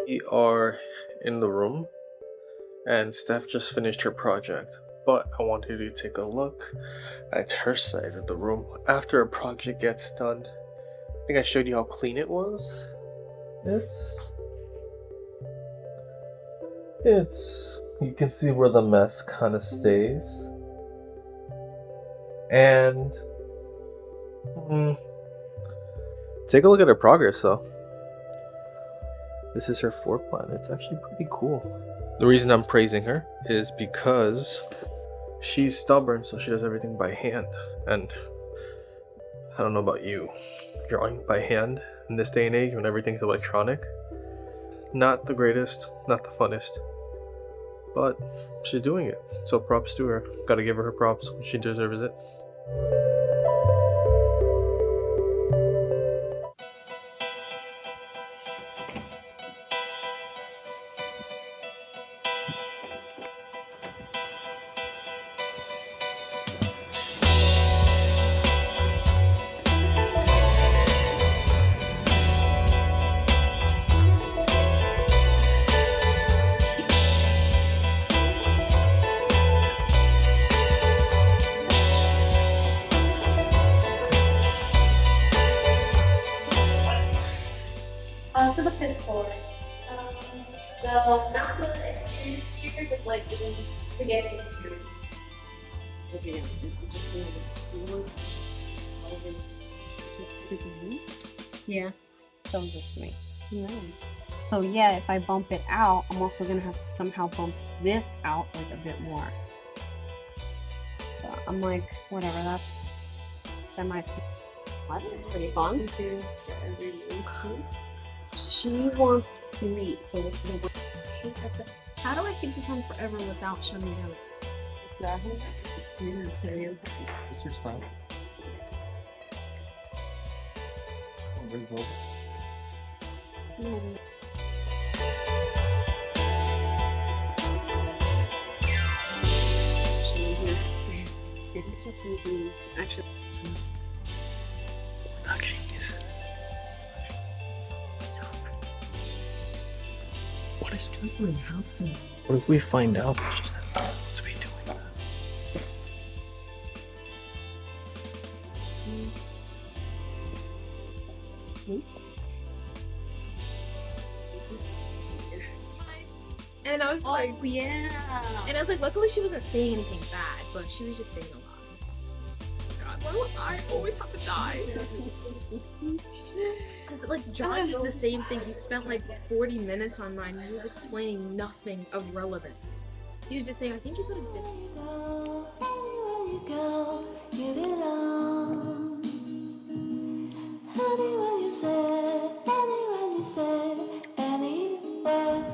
We are in the room, and Steph just finished her project. But I wanted you to take a look at her side of the room after a project gets done. I think I showed you how clean it was. It's. You can see where the mess kind of stays. And. Take a look at her progress, though. This is her floor plan. It's actually pretty cool. The reason I'm praising her is because she's stubborn, so she does everything by hand. And I don't know about you, drawing by hand in this day and age when everything's electronic, not the greatest, not the funnest, but she's doing it. So props to her. Gotta give her props. She deserves it. To the fifth floor. Not the exterior, but like to get into. Okay, I'm just going to towards elements. Yeah. Sounds this to me. No. So yeah, if I bump it out, I'm also gonna have to somehow bump this out like a bit more. But I'm like, whatever, that's semi. I think it's pretty fun. To every room. She wants 3, so it's the How do I keep this on forever without shutting down? exactly. It's your style. It's so crazy. Actually, What is doing happening? What if we find out she's not supposed to be doing that? And I was like, yeah. and I was like, luckily she wasn't saying anything bad, but she was just saying a lot. God, why would I always have to die? Because like John did the same thing. He spent like 40 minutes on mine. He was explaining nothing of relevance. He was just saying, I think you could have did. Anywhere you go, give it on. Anywhere you say, anywhere.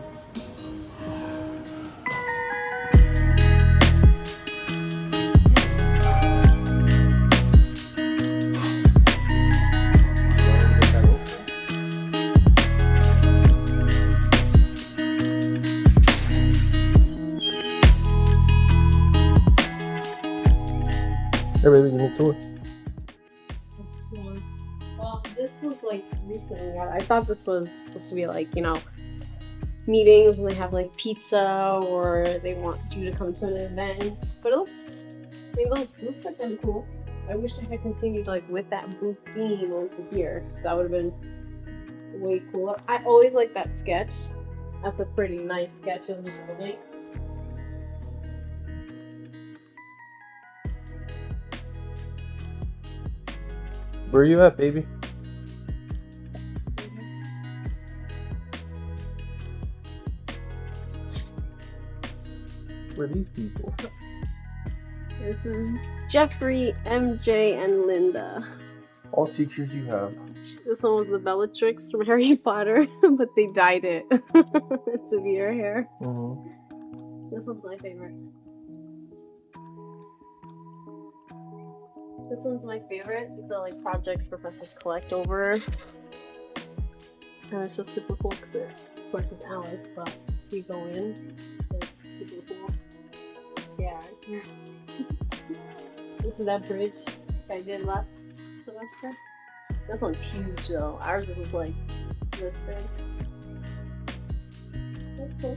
Hey baby, give me a tour. Well, this was like recently. I thought this was supposed to be like, meetings when they have like pizza or they want you to come to an event. But those booths are kind of cool. I wish I had continued like with that booth theme onto here, because that would have been way cooler. I always like that sketch. That's a pretty nice sketch of the building. Where are you at, baby? Where are these people? This is Jeffrey, MJ, and Linda. All teachers you have. This one was the Bellatrix from Harry Potter, but they dyed it severe hair. This one's my favorite. This one's my favorite. These are like projects professors collect over. And it's just super cool because of course it's Alice, but we go in. It's super cool. Yeah. This is that bridge I did last semester. This one's huge though. Ours is like this big. That's cool.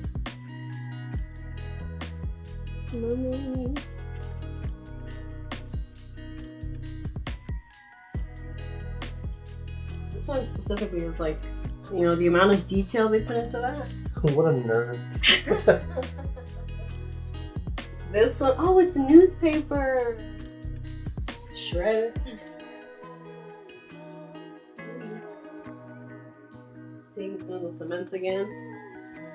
Mommy. This one specifically is like, you know, the amount of detail they put into that. What a nerd. This one, oh, it's newspaper. Shred. Seeing the cements again.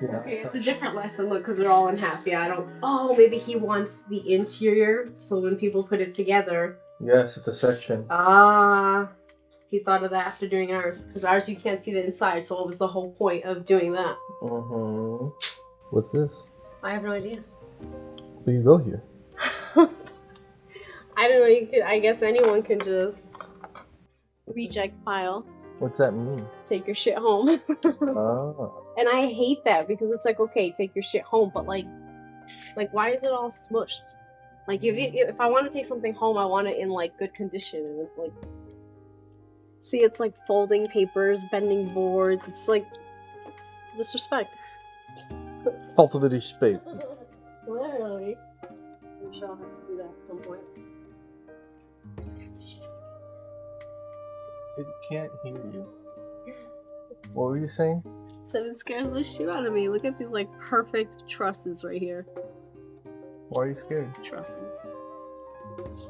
Yeah. Okay, it's a different lesson. Look, because they're all unhappy. I don't. Oh, maybe he wants the interior, so when people put it together. Yes, it's a section. Ah, he thought of that after doing ours. Because ours, you can't see the inside, so what was the whole point of doing that? Mm-hmm. What's this? I have no idea. Where you go here? I don't know. You could. I guess anyone can just reject file. What's that mean? Take your shit home. Oh. And I hate that because it's like, okay, take your shit home, but like why is it all smushed? Like if I want to take something home, I want it in like good condition. And it's like, see, it's like folding papers, bending boards. It's like disrespect. Fault of the respect. Literally. I'm sure I'll have to do that at some point. It scares the shit out of me. It can't hear you. What were you saying? Said it scares the shit out of me. Look at these like perfect trusses right here. Why are you scared? Trusses.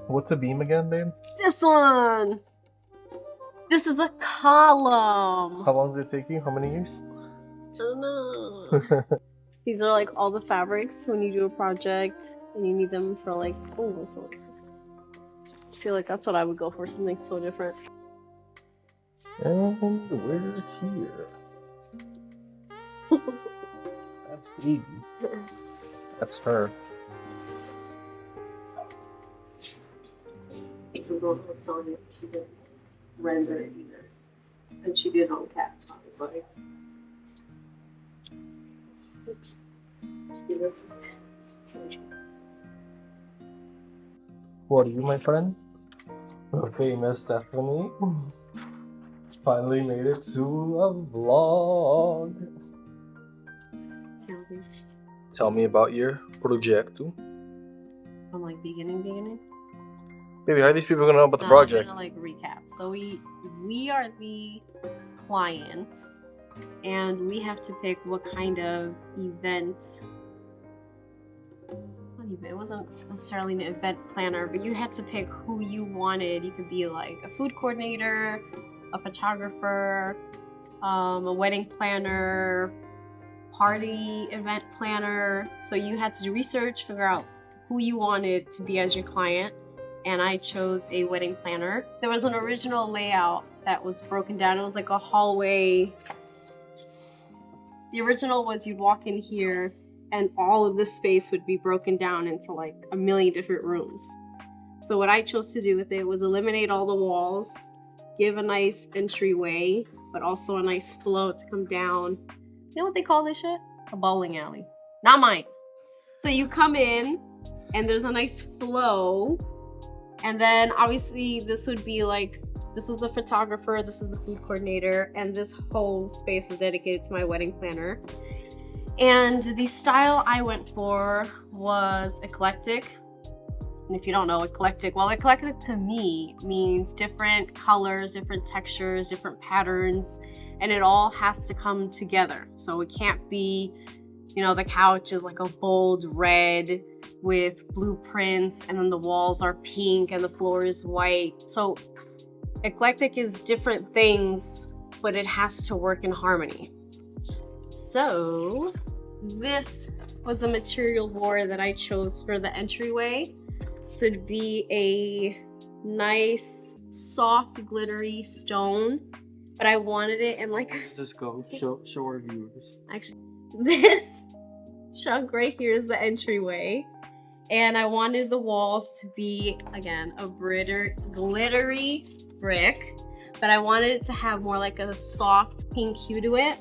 What's a beam again, babe? This one! This is a column! How long did it take you? How many years? I don't know. These are like all the fabrics when you do a project and you need them for like, oh, this one's. I feel like that's what I would go for, something so different. And we're here. That's baby. That's her. This is what I was telling you. She didn't render it either. And she did on cat. I was like, she was so interesting. What are you, my friend? The famous Stephanie. Finally made it to a vlog. Tell me about your projecto. From like beginning. Baby, how are these people gonna know about the project? I'm gonna like recap. So we are the client, and we have to pick what kind of event. It's not even. It wasn't necessarily an event planner, but you had to pick who you wanted. You could be like a food coordinator, a photographer, a wedding planner, party event planner. So you had to do research, figure out who you wanted to be as your client. And I chose a wedding planner. There was an original layout that was broken down. It was like a hallway. The original was you'd walk in here and all of this space would be broken down into like a million different rooms. So what I chose to do with it was eliminate all the walls, give a nice entryway, but also a nice flow to come down. You know what they call this shit? A bowling alley. Not mine. So you come in and there's a nice flow. And then obviously this would be like, this is the photographer, this is the food coordinator, and this whole space is dedicated to my wedding planner. And the style I went for was eclectic. And if you don't know eclectic, well, eclectic to me means different colors, different textures, different patterns, and it all has to come together. So it can't be, you know, the couch is like a bold red with blueprints, and then the walls are pink and the floor is white. So eclectic is different things, but it has to work in harmony. So this was the material board that I chose for the entryway. So it'd be a nice, soft, glittery stone, but I wanted it in like... Where does this go? Show our viewers. Actually, this chunk right here is the entryway. And I wanted the walls to be, again, a glittery brick, but I wanted it to have more like a soft pink hue to it.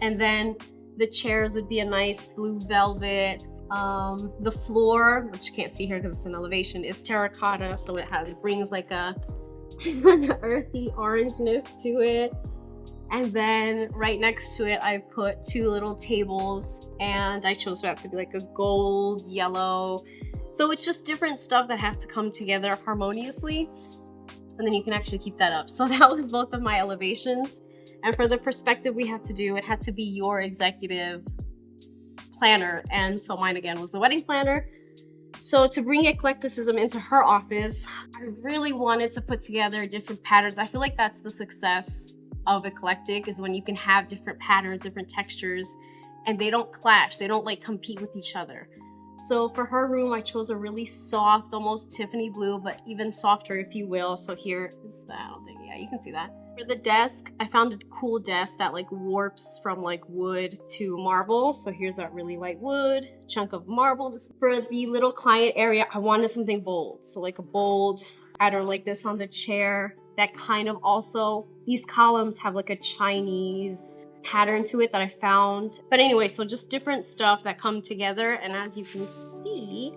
And then the chairs would be a nice blue velvet. The floor, which you can't see here because it's an elevation, is terracotta, so it brings like an earthy orangeness to it. And then right next to it, I put 2 little tables, and I chose that to be like a gold, yellow. So it's just different stuff that have to come together harmoniously. And then you can actually keep that up. So that was both of my elevations. And for the perspective we had to do, it had to be your executive planner. And so mine again was the wedding planner. So to bring eclecticism into her office, I really wanted to put together different patterns. I feel like that's the success of eclectic, is when you can have different patterns, different textures, and they don't clash. They don't like compete with each other. So for her room, I chose a really soft, almost Tiffany blue, but even softer, if you will. So here is that. I don't think, yeah, you can see that. For the desk, I found a cool desk that like warps from like wood to marble. So here's that really light wood, chunk of marble. For the little client area, I wanted something bold. So like a bold pattern like this on the chair that kind of also, these columns have like a Chinese pattern to it that I found. But anyway, so just different stuff that come together, and as you can see,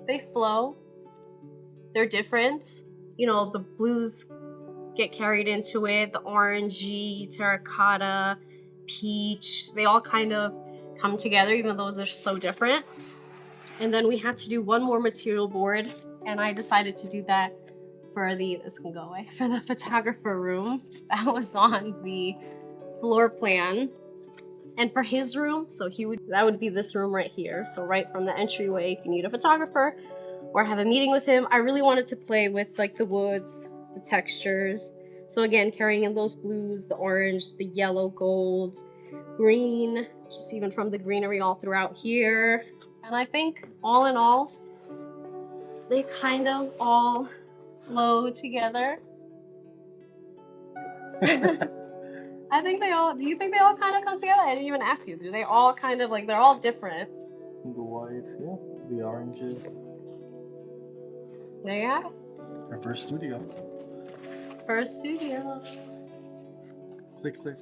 they flow. They're different. You know, the blues get carried into it, the orangey, terracotta, peach, they all kind of come together even though they're so different. And then we had to do one more material board, and I decided to do that for this can go away, for the photographer room that was on the floor plan. And for his room, so that would be this room right here. So right from the entryway, if you need a photographer or have a meeting with him, I really wanted to play with like the woods, the textures. So again, carrying in those blues, the orange, the yellow, gold, green, just even from the greenery all throughout here. And I think all in all, they kind of all flow together. I think they all, do you think they all kind of come together? I didn't even ask you. Do they all kind of like, they're all different? Some of the whites, yeah. The oranges. There you have it. Our first studio. First studio. Click, click.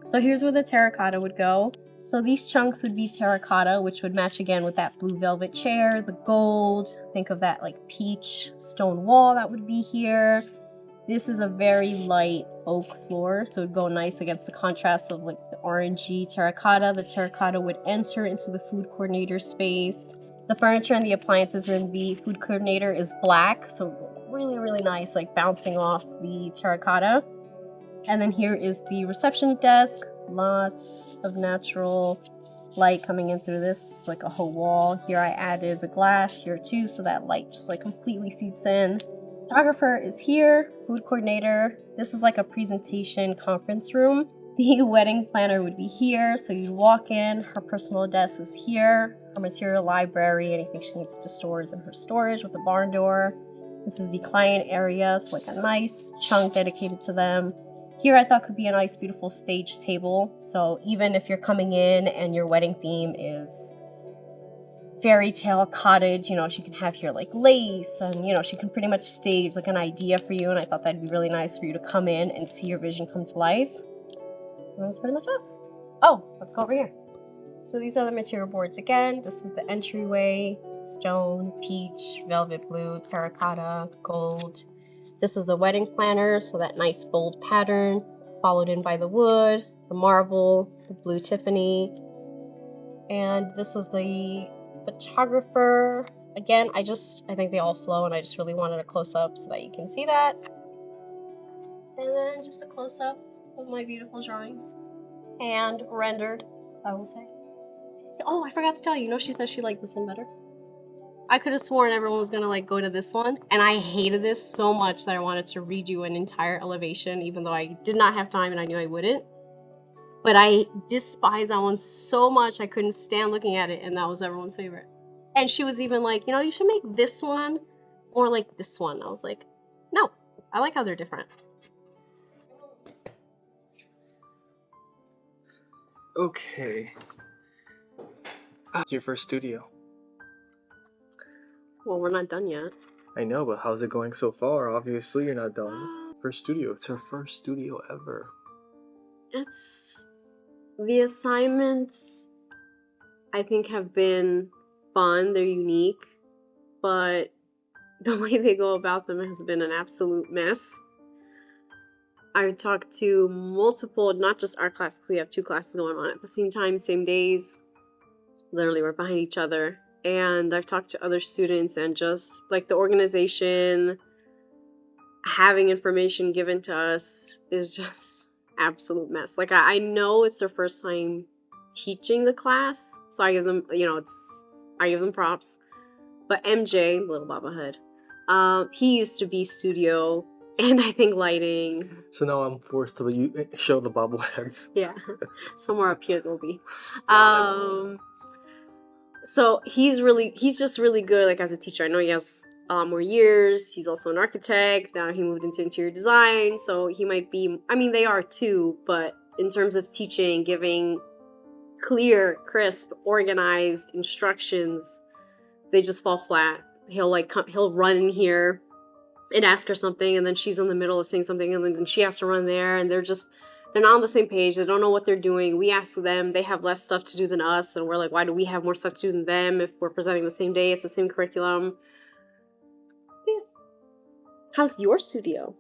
So here's where the terracotta would go. So these chunks would be terracotta, which would match again with that blue velvet chair, the gold. Think of that like peach stone wall that would be here. This is a very light oak floor, so it would go nice against the contrast of like the orangey terracotta. The terracotta would enter into the food coordinator space. The furniture and the appliances in the food coordinator is black, so really, really nice, like bouncing off the terracotta. And then here is the reception desk. Lots of natural light coming in through this. It's like a whole wall. Here I added the glass here too, so that light just like completely seeps in. Photographer is here, food coordinator. This is like a presentation conference room. The wedding planner would be here, so you walk in. Her personal desk is here. Her material library, anything she needs to store is in her storage with a barn door. This is the client area, so like a nice chunk dedicated to them. Here I thought could be a nice, beautiful stage table. So even if you're coming in and your wedding theme is fairy tale cottage, you know, she can have here like lace and, you know, she can pretty much stage like an idea for you. And I thought that'd be really nice for you to come in and see your vision come to life. And that's pretty much it. Oh, let's go over here. So these are the material boards again. This was the entryway, stone, peach, velvet blue, terracotta, gold. This is the wedding planner, so that nice bold pattern, followed in by the wood, the marble, the blue Tiffany. And this was the photographer. Again, I think they all flow, and I just really wanted a close-up so that you can see that. And then just a close-up of my beautiful drawings. Hand rendered, I will say. Oh, I forgot to tell you, she said she liked this one better. I could have sworn everyone was gonna like go to this one, and I hated this so much that I wanted to redo an entire elevation, even though I did not have time and I knew I wouldn't. But I despise that one so much, I couldn't stand looking at it, and that was everyone's favorite. And she was even like, you should make this one or like this one. I was like, no, I like how they're different. Okay. It's your first studio. Well, we're not done yet. I know, but how's it going so far? Obviously, you're not done. First studio. It's her first studio ever. It's... The assignments, I think, have been fun. They're unique. But the way they go about them has been an absolute mess. I talked to multiple, not just our class, we have 2 classes going on at the same time, same days. Literally, we're behind each other. And I've talked to other students, and just like the organization, having information given to us is just absolute mess. Like, I know it's their first time teaching the class, so I give them, I give them props. But MJ, little Baba Hood, he used to be studio and I think lighting. So now I'm forced to show the bobbleheads. Yeah, somewhere up here there'll be. Yeah, So he's just really good, like, as a teacher. I know he has a lot more years. He's also an architect. Now he moved into interior design, so he might be, I mean, they are too, but in terms of teaching, giving clear, crisp, organized instructions, they just fall flat. He'll run in here and ask her something, and then she's in the middle of saying something, and then she has to run there, and they're not on the same page. They don't know what they're doing. We ask them, they have less stuff to do than us, and we're like, why do we have more stuff to do than them if we're presenting the same day? It's the same curriculum. Yeah. How's your studio?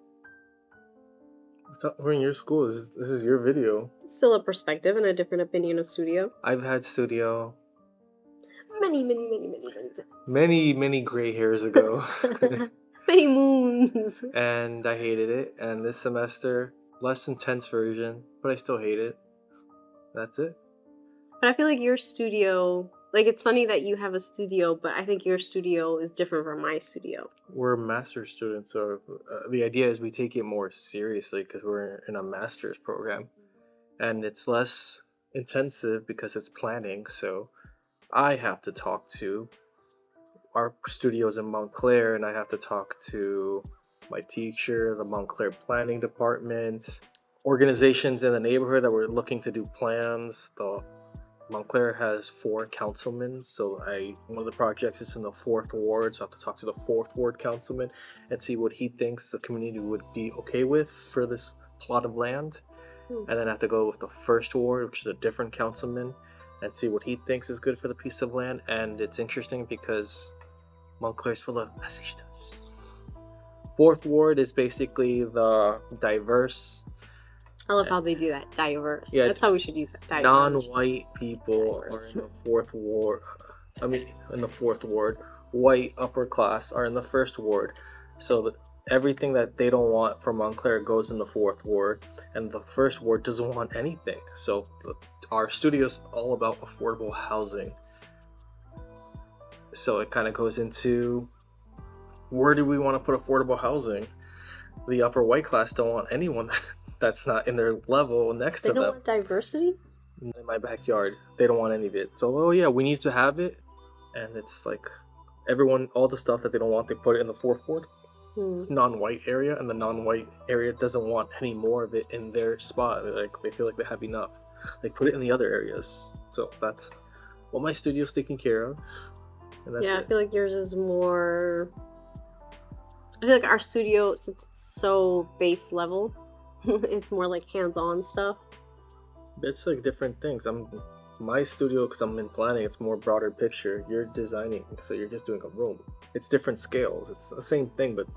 We're in your school. This is your video. Still a perspective and a different opinion of studio. I've had studio Many many gray hairs ago. many moons. And I hated it. And this semester, less intense version, but I still hate it. That's it. But I feel like your studio, like, it's funny that you have a studio, but I think your studio is different from my studio. We're master's students, so the idea is we take it more seriously because we're in a master's program. And it's less intensive because it's planning, so I have to talk to our studios in Montclair, and I have to talk to my teacher, the Montclair planning department, organizations in the neighborhood that were looking to do plans. The Montclair has 4 councilmen, so one of the projects is in the 4th ward, so I have to talk to the 4th ward councilman and see what he thinks the community would be okay with for this plot of land. And then I have to go with the 1st ward, which is a different councilman, and see what he thinks is good for the piece of land. And it's interesting because Montclair's full of messy stuff. 4th ward is basically the diverse. I love how they do that. Diverse. Yeah, that's how we should use that. Diverse. Non-white people Diverse. are in the 4th ward. In the 4th ward. White upper class are in the 1st ward. So that everything that they don't want from Montclair goes in the 4th ward, and the 1st ward doesn't want anything. So our studio's all about affordable housing. So it kind of goes into, where do we want to put affordable housing? The upper white class don't want anyone that's not in their level next to them. They don't want diversity? In my backyard, they don't want any of it. So, oh yeah, we need to have it. And it's like, everyone, all the stuff that they don't want, they put it in the 4th ward. Non-white area, and the non-white area doesn't want any more of it in their spot. Like, they feel like they have enough. They put it in the other areas. So that's what my studio's taking care of. And that's Yeah, it. I feel like yours is more. I feel like our studio, since it's so base level, it's more like hands-on stuff. It's like different things. My studio, because I'm in planning, it's more broader picture. You're designing, so you're just doing a room. It's different scales. It's the same thing, but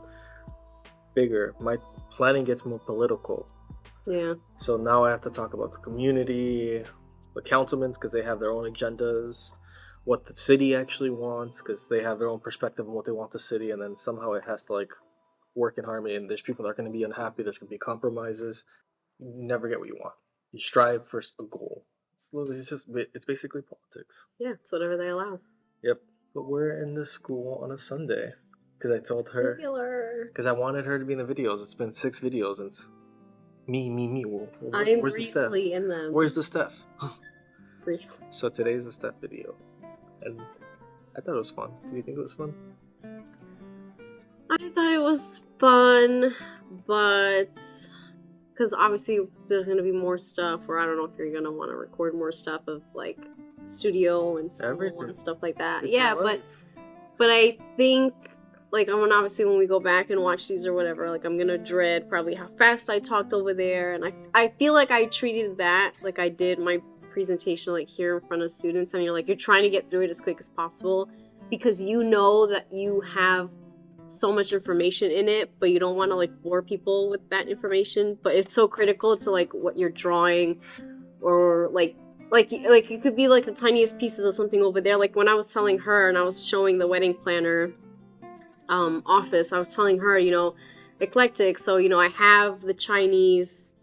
bigger. My planning gets more political. Yeah. So now I have to talk about the community, the councilmen, because they have their own agendas, what the city actually wants, because they have their own perspective on what they want the city, and then somehow it has to like work in harmony. And there's people that are going to be unhappy. There's going to be compromises. You never get what you want. You strive for a goal. It's basically politics. Yeah, it's whatever they allow. Yep. But we're in the school on a Sunday because I told her, because I wanted her to be in the videos. It's been 6 videos and it's me. I'm Where's the Steph? briefly in them. Where's the Steph? Briefly. So today's the Steph video, and I thought it was fun. Do you think it was fun? I thought it was fun, but because obviously there's going to be more stuff, or I don't know if you're going to want to record more stuff of like studio and school Everything. and stuff like that. It's Yeah, your life. but I think like obviously when we go back and watch these or whatever, like I'm gonna dread probably how fast I talked over there, and I feel like I treated that like I did my presentation like here in front of students, and you're trying to get through it as quick as possible because you know that you have so much information in it, but you don't want to like bore people with that information. But it's so critical to like what you're drawing, or like it could be like the tiniest pieces of something over there. Like when I was telling her and I was showing the wedding planner office, I was telling her, you know, eclectic. So, you know, I have the Chinese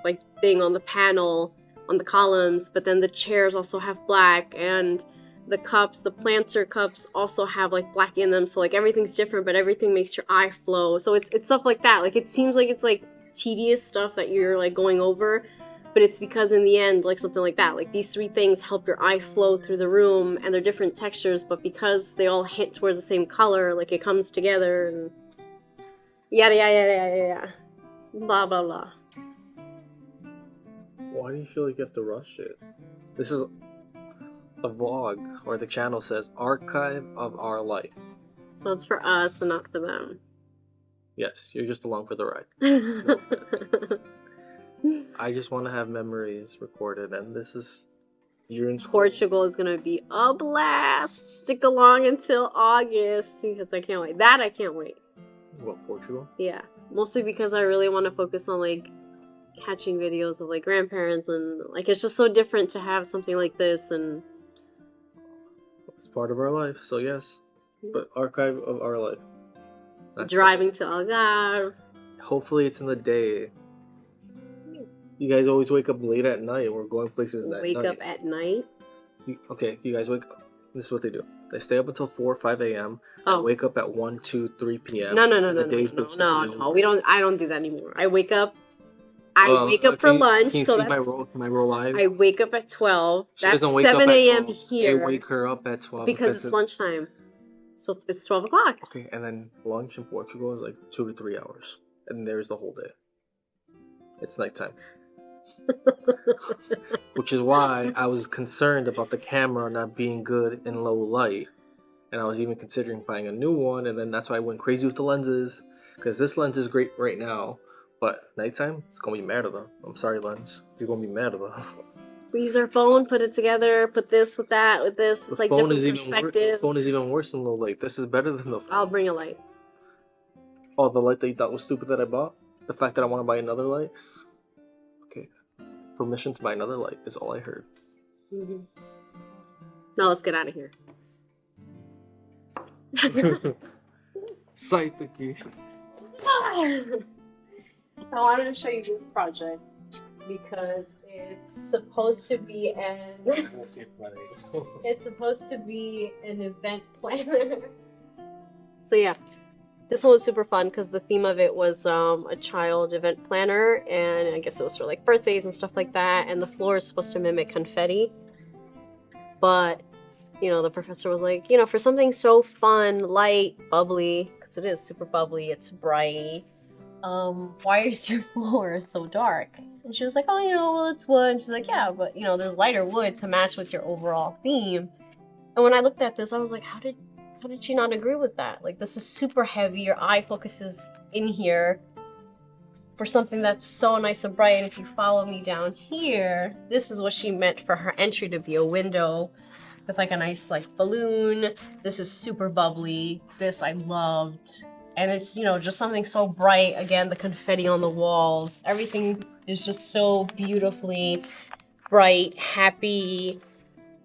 like thing on the panel, on the columns, but then the chairs also have black, and the cups, the planter cups also have like black in them. So like everything's different, but everything makes your eye flow. So it's stuff like that. Like it seems like it's like tedious stuff that you're like going over, but it's because in the end, like something like that, like these 3 things help your eye flow through the room, and they're different textures, but because they all hint towards the same color, like it comes together and yada yada yada yada, blah blah blah. Why do you feel like you have to rush it? This is a vlog, or the channel says archive of our life. So it's for us and not for them. Yes, you're just along for the ride. No offense. I just want to have memories recorded, and this is, you're in school. Portugal is gonna be a blast. Stick along until August because I can't wait. That I can't wait. What, Portugal? Yeah, mostly because I really want to focus on like catching videos of like grandparents, and like it's just so different to have something like this. And It's part of our life, so yes. But archive of our life. That's driving to Algarve. Hopefully it's in the day. You guys always wake up late at night. We're going places at Wake night. up at night. Okay, you guys wake up. This is what they do. They stay up until 4 or 5 a.m. Oh. Wake up at 1, 2, 3 p.m. No. The day's been We don't. I don't do that anymore. I wake up. I wake up for can you- lunch. Can you So see that's. my roll live? I wake up at 12. She That's doesn't wake up 7 at a.m. 12. here. They wake her up at 12 because it's lunchtime. So it's 12 o'clock. Okay, and then lunch in Portugal is like 2 to 3 hours, and there's the whole day. It's nighttime. Which is why I was concerned about the camera not being good in low light, and I was even considering buying a new one, and then that's why I went crazy with the lenses, because this lens is great right now, but nighttime, it's gonna be merda. I'm sorry, lens. You're gonna be merda. We use our phone, put it together, put this with that, with this. It's like different perspectives. The phone is even worse than low light. This is better than the phone. I'll bring a light. Oh, the light that you thought was stupid that I bought? The fact that I want to buy another light? Okay. Permission to buy another light is all I heard. Mm-hmm. Now let's get out of here. Sight the key. I wanted to show you this project because it's supposed to be it's supposed to be an event planner. So yeah, this one was super fun because the theme of it was a child event planner, and I guess it was for like birthdays and stuff like that, and the floor is supposed to mimic confetti. But you know, the professor was like, you know, for something so fun, light, bubbly, because it is super bubbly, it's bright, why is your floor so dark? And she was like, oh, you know, well, it's wood. And she's like, yeah, but, you know, there's lighter wood to match with your overall theme. And when I looked at this, I was like, how did she not agree with that? Like, this is super heavy. Your eye focuses in here for something that's so nice and bright. And if you follow me down here, this is what she meant for her entry to be a window with, like, a nice, like, balloon. This is super bubbly. This I loved. And it's, you know, just something so bright. Again, the confetti on the walls. Everything is just so beautifully bright, happy.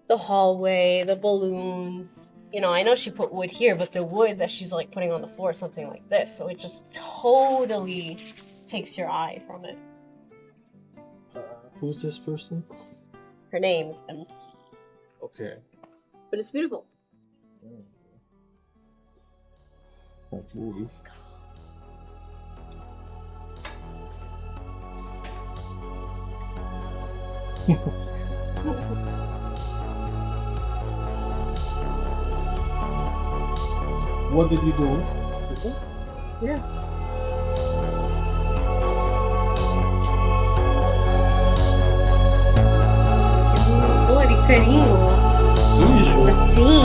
The hallway, the balloons. You know, I know she put wood here, but the wood that she's like putting on the floor is something like this. So it just totally takes your eye from it. Who's this person? Her name's MC. Okay. But it's beautiful. Let's go. What did you do? Yeah. Amor e carinho. Sujo. Assim.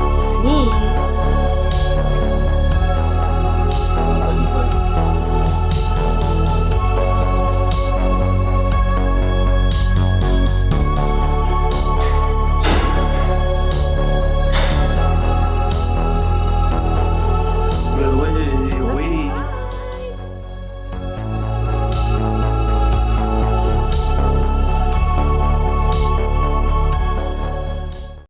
Sim.